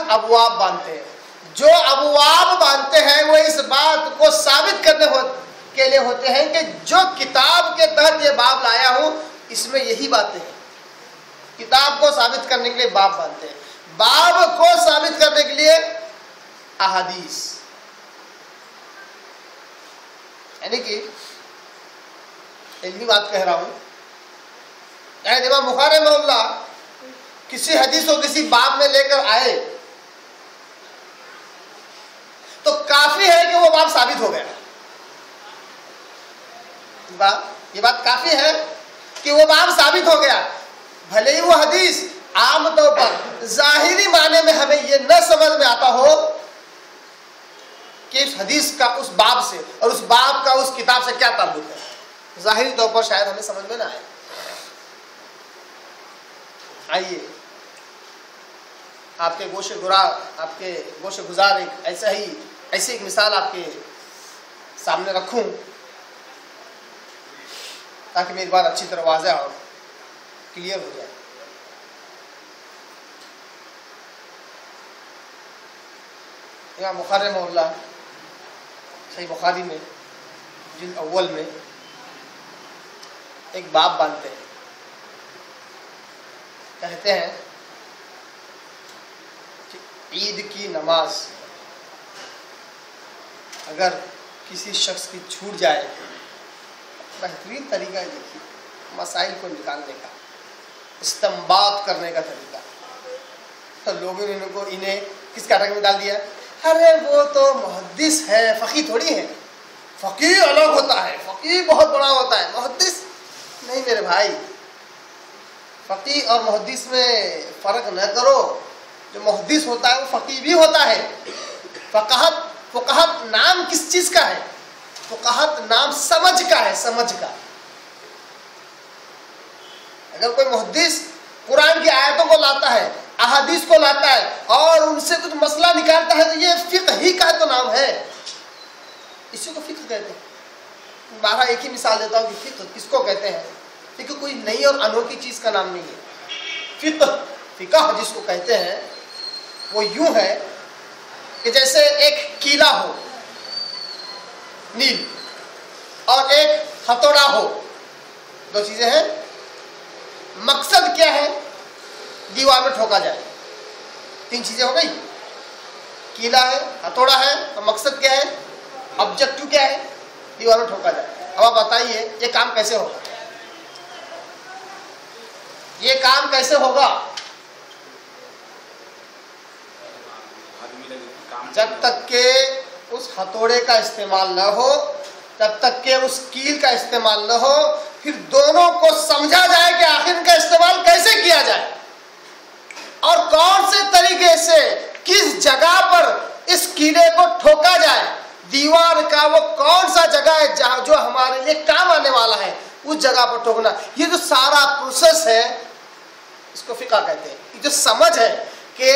अलग अबवाब बांधते हैं। जो अबवाब बांधते हैं वो इस बात को साबित करने के लिए होते हैं कि जो किताब के तहत ये बाब लाया हूं इसमें यही बातें हैं। किताब को साबित करने के लिए बाब बांधते हैं, बाब को साबित करने के लिए अहादीस। यानी कि इल्मी बात कह रहा हूं, यानी इमाम बुखारी रहमहुल्लाह किसी हदीस को किसी बाब में लेकर आए तो काफी है कि वो बाब साबित हो गया। ये बात काफी है कि वो बाब साबित हो गया। भले ही वो हदीस आमतौर पर जाहिरी माने में हमें ये न समझ में आता हो कि इस हदीस का उस बाब से और उस बाब का उस किताब से क्या ताल्लुक है, जाहिरी तौर पर शायद हमें समझ में ना आए। आइए आपके गोशे गुजार एक ऐसी एक मिसाल आपके सामने रखूं ताकि मेरी बात अच्छी तरह वाज़ेह और क्लियर हो जाए। इमाम बुखारी रहमहुल्लाह सही बुखारी में जिल्द अव्वल में एक बाब बांधते हैं, कहते हैं कि ईद की नमाज अगर किसी शख्स की छूट जाए, बेहतरीन तरीका है देखिए मसाइल को निकालने का, इस्तेंबात करने का तरीका। तो लोगों ने इन्हें किस कैटेगरी में डाल दिया, अरे वो तो मुहद्दिस है, फ़क़ीह थोड़ी है, फ़क़ीह अलग होता है, फ़क़ीह बहुत बड़ा होता है, मुहद्दिस नहीं। मेरे भाई, फ़क़ीह और मुहद्दिस में फ़र्क न करो। जो मुहद्दिस होता है वो फ़क़ीह भी होता है। फ़क़ाहत नाम किस चीज़ का है? फ़क़ाहत नाम समझ का है, समझ का। अगर कोई मुहद्दिस कुरान की आयतों को लाता है, अहादीस को लाता है और उनसे कुछ मसला निकालता है तो ये फ़िक़्ह ही का तो नाम है, इसी को फ़िक़्ह कहते हैं। बारह एक ही मिसाल देता हूँ कि फ़िक़्ह किसको कहते हैं। फ़िक़्ह कोई नई और अनोखी चीज़ का नाम नहीं है। फ़िक़्ह जिसको कहते हैं वो यूं है कि जैसे एक कीला हो नील और एक हथौड़ा हो, दो चीजें हैं। मकसद क्या है? दीवार में ठोका जाए। तीन चीजें हो गई, कीला है, हथौड़ा है और मकसद क्या है, ऑब्जेक्टिव क्या है, दीवार में ठोका जाए। अब आप बताइए ये काम कैसे होगा? ये काम कैसे होगा? जब तक के उस हथौड़े का इस्तेमाल न हो, जब तक के उस कील का इस्तेमाल न हो, फिर दोनों को समझा जाए कि आखिर इनका इस्तेमाल कैसे किया जाए और कौन से तरीके से किस जगह पर इस कीले को ठोका जाए। दीवार का वो कौन सा जगह है जहां जो हमारे लिए काम आने वाला है, उस जगह पर ठोकना। ये जो सारा प्रोसेस है इसको फ़िक़्ह कहते हैं। ये जो समझ है कि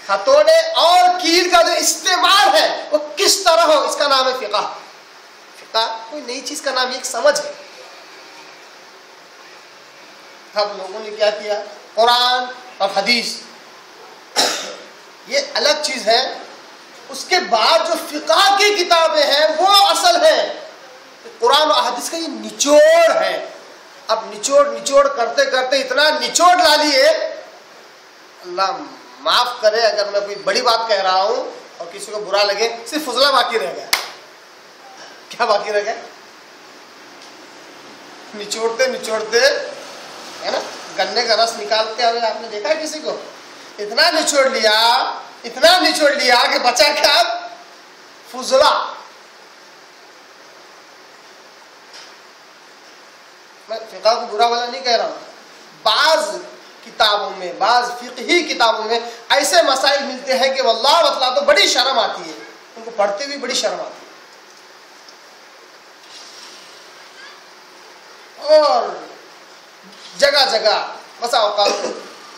हथौड़े और कील का जो इस्तेमाल है वो किस तरह हो, इसका नाम है फ़िक़्ह। फ़िक़्ह कोई नई चीज का नाम, एक समझ है। अब लोगों ने क्या किया, कुरान और हदीस ये अलग चीज है, उसके बाद जो फ़िक़्ह की किताबें हैं वो असल है। कुरान और हदीस का ये निचोड़ है। अब निचोड़ करते करते इतना निचोड़ ला लिए, अल्लाह माफ करे अगर मैं कोई बड़ी बात कह रहा हूं और किसी को बुरा लगे, सिर्फ फुजला बाकी रह गया। क्या बाकी रह गया? निचोड़ते है ना, गन्ने का रस निकालते हुए आपने देखा है किसी को? इतना निचोड़ लिया कि बचा क्या? फुजला। मैं फ़िक़्ह को बुरा वाला नहीं कह रहा हूं। बाज़ किताबों में, बाज़ फ़िक़ही किताबों में ऐसे मसाइल मिलते हैं कि वल्लाह बतला तो बड़ी शर्म आती है, उनको पढ़ते हुए बड़ी शर्म आती है। और जगह जगह बसा औक़ात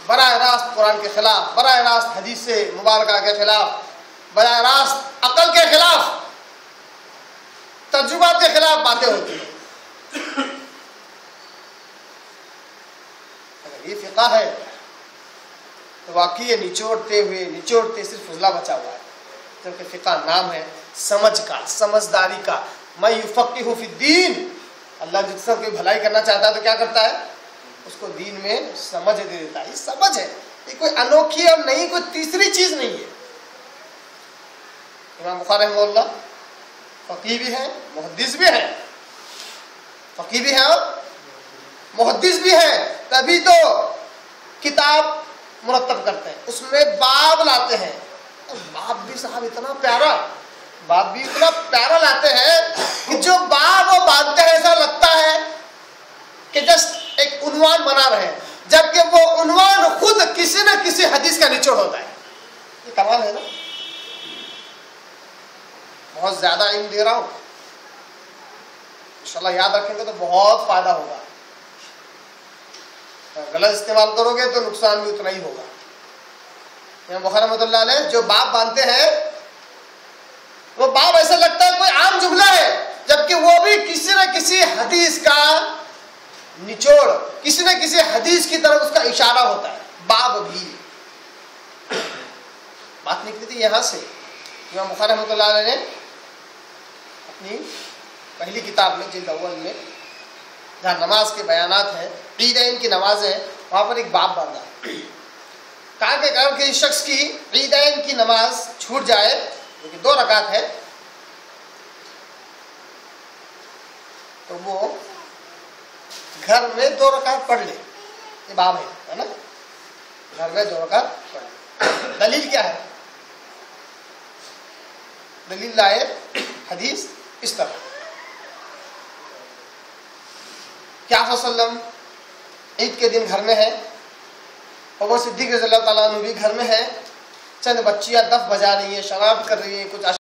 बराह रास्त कुरान के खिलाफ, बराह रास्त हदीस से मुबारका के खिलाफ, बराह रास्त अकल के खिलाफ, तजुर्बात के खिलाफ बातें होती हैं। अगर ये फ़िक़्ह है तो वाकई ये निचोड़ते सिर्फ उजला बचा हुआ है। क्योंकि फिका नाम है समझ का, समझदारी का। मैं युफ़क़िहु फ़िद्दीन, अल्लाह जिससे कोई भलाई करना चाहता है तो क्या करता है, उसको दीन में समझ दे देता है। ये समझ है, ये कोई अनोखी और नहीं, कोई तीसरी चीज नहीं है। इमाम बुखारी रहमतुल्लाह फ़क़ीह भी है, मुहद्दिस भी है, फ़क़ीह भी है और मुहद्दिस भी है, तभी तो किताब मुरत्तब करते हैं, उसमें बाब लाते हैं। बाब भी साहब इतना प्यारा, बाब भी इतना प्यारा लाते हैं कि जो बाब वो बांधते हैं ऐसा लगता है कि जस्ट एक उन्वान बना रहे हैं, जबकि वो उन्वान खुद किसी न किसी हदीस का निचोड़ होता है। ये कमाल है ना। बहुत ज्यादा इल्म दे रहा हूं, इंशाल्लाह याद रखेंगे तो बहुत फायदा होगा। गलत इस्तेमाल करोगे तो नुकसान भी उतना ही होगा। इमाम बुखारी रहमतुल्लाह अलैह जो बाब बांधते हैं, वो बाब ऐसा लगता है कोई आम जुमला है, जबकि वो भी किसी न किसी हदीस का निचोड़, किसी न किसी हदीस की तरफ उसका इशारा होता है। बाब भी बात निकली थी यहाँ से। इमाम बुखारी रहमतुल्लाह अलैह ने अपनी पहली किताब में, जिल्द अव्वल में, जहाँ नमाज के बयानात हैं, ईदैन की नमाज है, वहाँ पर एक बाब बांधा। कहा कि अगर किसी शख्स की ईदैन की नमाज छूट जाए, जो कि 2 रकात है, तो वो घर में 2 रकात पढ़ ले। ये बाब है ना, घर में 2 रकात पढ़ ले। दलील क्या है? दलील लाए हदीस इस तरह, क्या वसल्लम ईद के दिन घर में है, और वो सिद्दीक़ रज़ियल्लाहु ताला अन्हु भी घर में है। चंद बच्चियां दफ बजा रही है, शराब कर रही है, कुछ